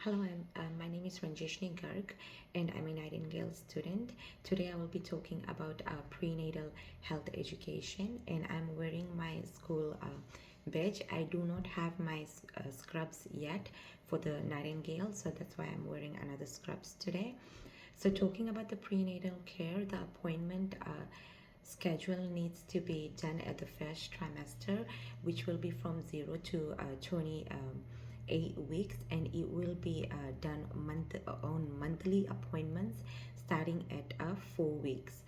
Hello, my name is Ranjeshni Garg and I'm a Nightingale student. Today I will be talking about prenatal health education and I'm wearing my school badge. I do not have my scrubs yet for the Nightingale, so that's why I'm wearing another scrubs today. So talking about the prenatal care, the appointment schedule needs to be done at the first trimester, which will be from 0 to 28 weeks, and it will be done on monthly appointments starting at 4 weeks.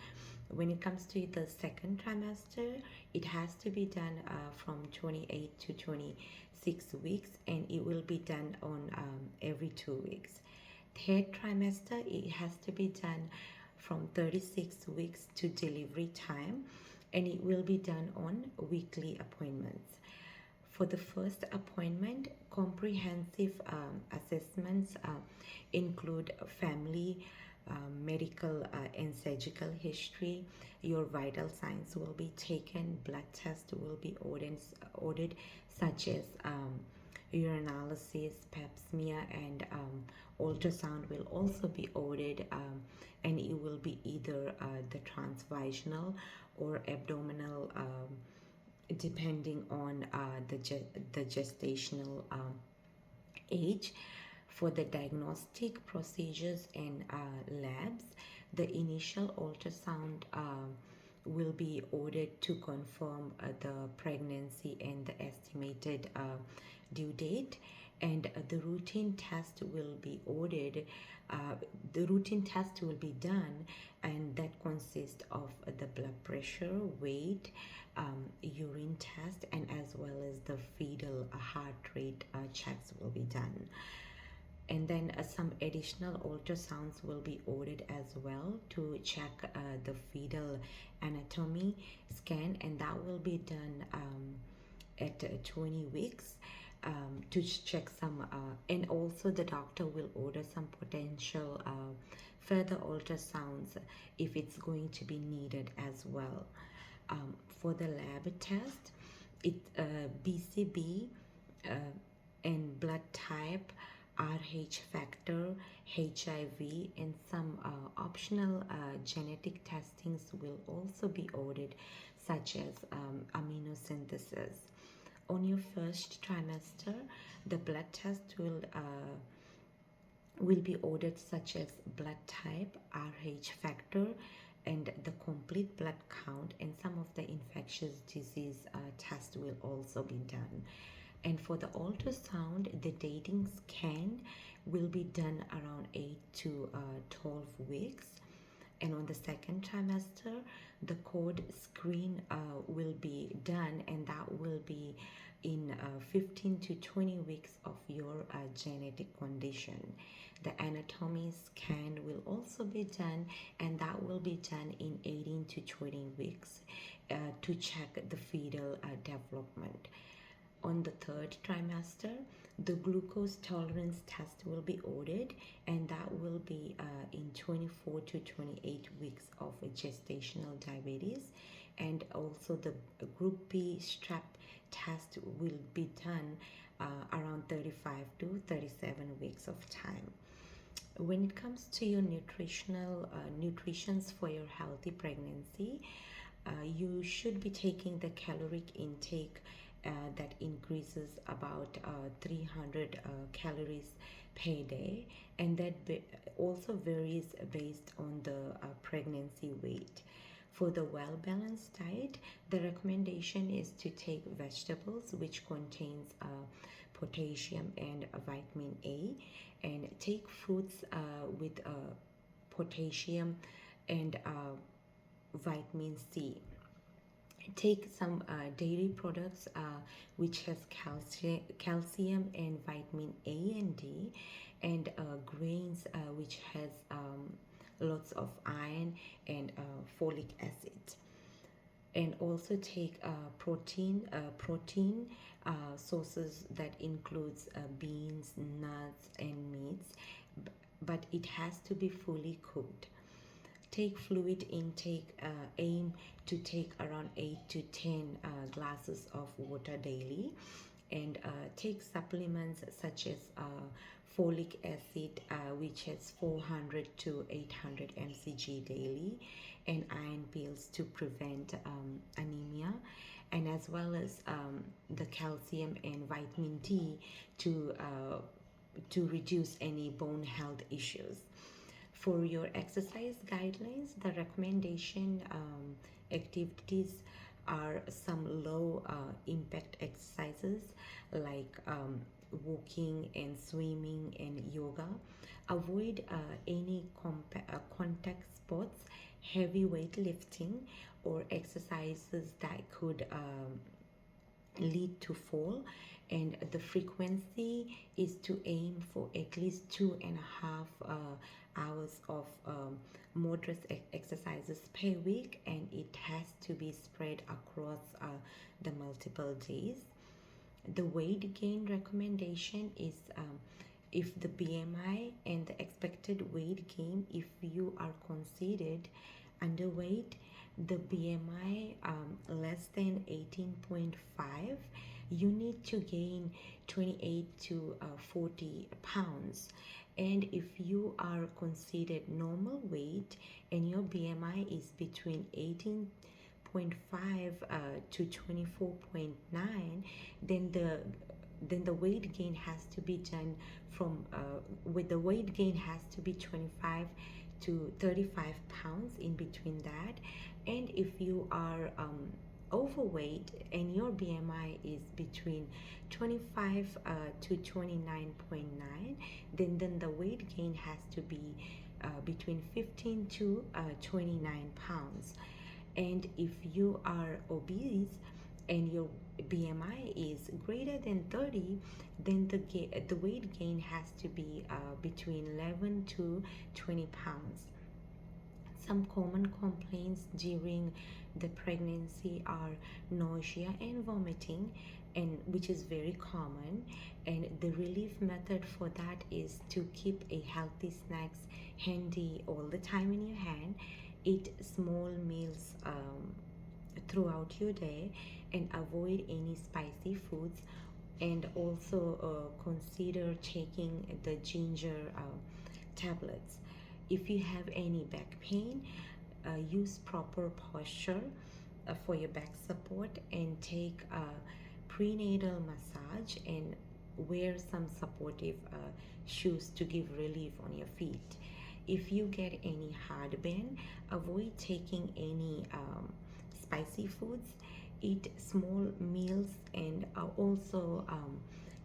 When it comes to the second trimester, it has to be done from 28 to 26 weeks, and it will be done on every 2 weeks. Third trimester, it has to be done from 36 weeks to delivery time, and it will be done on weekly appointments. For the first appointment, comprehensive assessments include family, medical, and surgical history. Your vital signs will be taken, blood tests will be ordered such as urinalysis, pap smear, and ultrasound will also be ordered, and it will be either the transvaginal or abdominal, depending on the gestational age. For the diagnostic procedures and labs, the initial ultrasound will be ordered to confirm the pregnancy and the estimated due date, and the routine test will be ordered. The routine test will be done, and that consists of the blood pressure, weight, urine test, and as well as the fetal heart rate checks will be done. And then some additional ultrasounds will be ordered as well to check the fetal anatomy scan, and that will be done at 20 weeks, to check some, and also the doctor will order some potential further ultrasounds if it's going to be needed as well. For the lab test, it BCB, and blood type, RH factor, HIV, and some optional genetic testings will also be ordered, such as amniosynthesis. On your first trimester, the blood test will be ordered, such as blood type, RH factor, and the complete blood count, and some of the infectious disease test will also be done. And for the ultrasound, the dating scan will be done around 8 to 12 weeks. And on the second trimester, the cord screen will be done, and that will be in 15 to 20 weeks of your genetic condition. The anatomy scan will also be done, and that will be done in 18 to 20 weeks to check the fetal development. On the third trimester, the glucose tolerance test will be ordered, and that will be in 24 to 28 weeks of gestational diabetes. And also the group B strep test will be done around 35 to 37 weeks of time. When it comes to your nutritions for your healthy pregnancy, you should be taking the caloric intake that increases about 300 calories per day, and that also varies based on the pregnancy weight. For the well-balanced diet, the recommendation is to take vegetables which contains potassium and vitamin A, and take fruits with potassium and vitamin C. Take some dairy products which has calcium and vitamin A and D, and grains which has lots of iron and folic acid. And also take protein sources that includes beans, nuts, and meats, but it has to be fully cooked. Take fluid intake, aim to take around 8 to 10 glasses of water daily, and take supplements such as folic acid, which has 400 to 800 mcg daily, and iron pills to prevent anemia, and as well as the calcium and vitamin D to reduce any bone health issues. For your exercise guidelines, the recommendation activities are some low impact exercises like walking and swimming and yoga. Avoid any contact sports, heavy weight lifting, or exercises that could lead to fall, and the frequency is to aim for at least 2.5 hours of moderate exercises per week, and it has to be spread across the multiple days. The weight gain recommendation is if the BMI and the expected weight gain, if you are considered underweight, the BMI less than 18.5, you need to gain 28 to 40 pounds. And if you are considered normal weight and your BMI is between 18.5 to 24.9, then the weight gain has to be done from with the weight gain has to be 25 to 35 pounds in between that. And if you are overweight and your BMI is between 25 to 29.9, then the weight gain has to be between 15 to 29 pounds. And if you are obese and your BMI is greater than 30, then the weight gain has to be between 11 to 20 pounds. Some common complaints during the pregnancy are nausea and vomiting, and which is very common. And the relief method for that is to keep a healthy snacks handy all the time in your hand. Eat small meals throughout your day, and avoid any spicy foods, and also consider taking the ginger tablets. If you have any back pain, use proper posture for your back support, and take a prenatal massage, and wear some supportive shoes to give relief on your feet. If you get any heartburn, avoid taking any spicy foods. Eat small meals, and also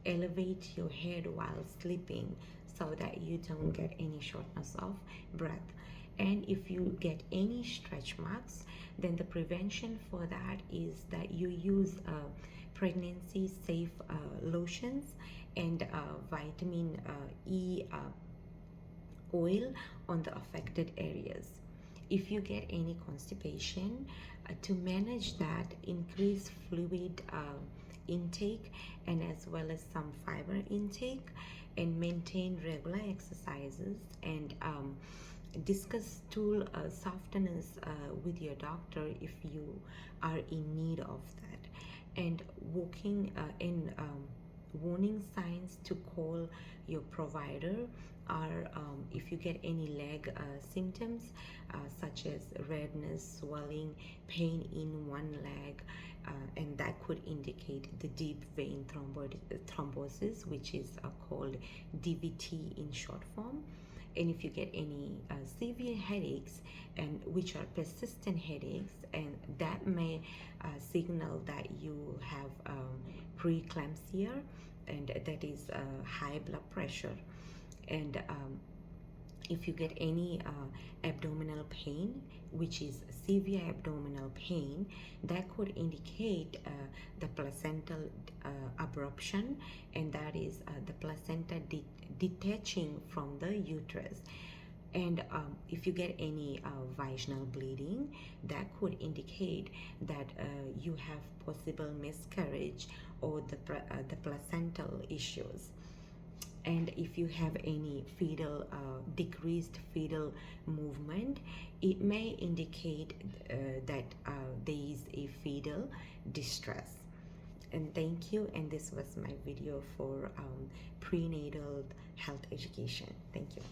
elevate your head while sleeping so that you don't get any shortness of breath. And if you get any stretch marks, then the prevention for that is that you use pregnancy safe lotions and vitamin E oil on the affected areas. If you get any constipation, to manage that, increase fluid intake, and as well as some fiber intake, and maintain regular exercises, and discuss stool softness with your doctor if you are in need of that. And walking in warning signs to call your provider are if you get any leg symptoms such as redness, swelling, pain in one leg, and that could indicate the deep vein thrombosis, which is called DVT in short form. And if you get any severe headaches, and which are persistent headaches, and that may signal that you have preeclampsia, and that is high blood pressure. And if you get any abdominal pain, which is severe abdominal pain, that could indicate the placental abruption, and that is the placenta detaching from the uterus. And if you get any vaginal bleeding, that could indicate that you have possible miscarriage or the placental issues. And if you have any fetal decreased fetal movement, it may indicate that there is a fetal distress. And thank you. And this was my video for prenatal health education. Thank you.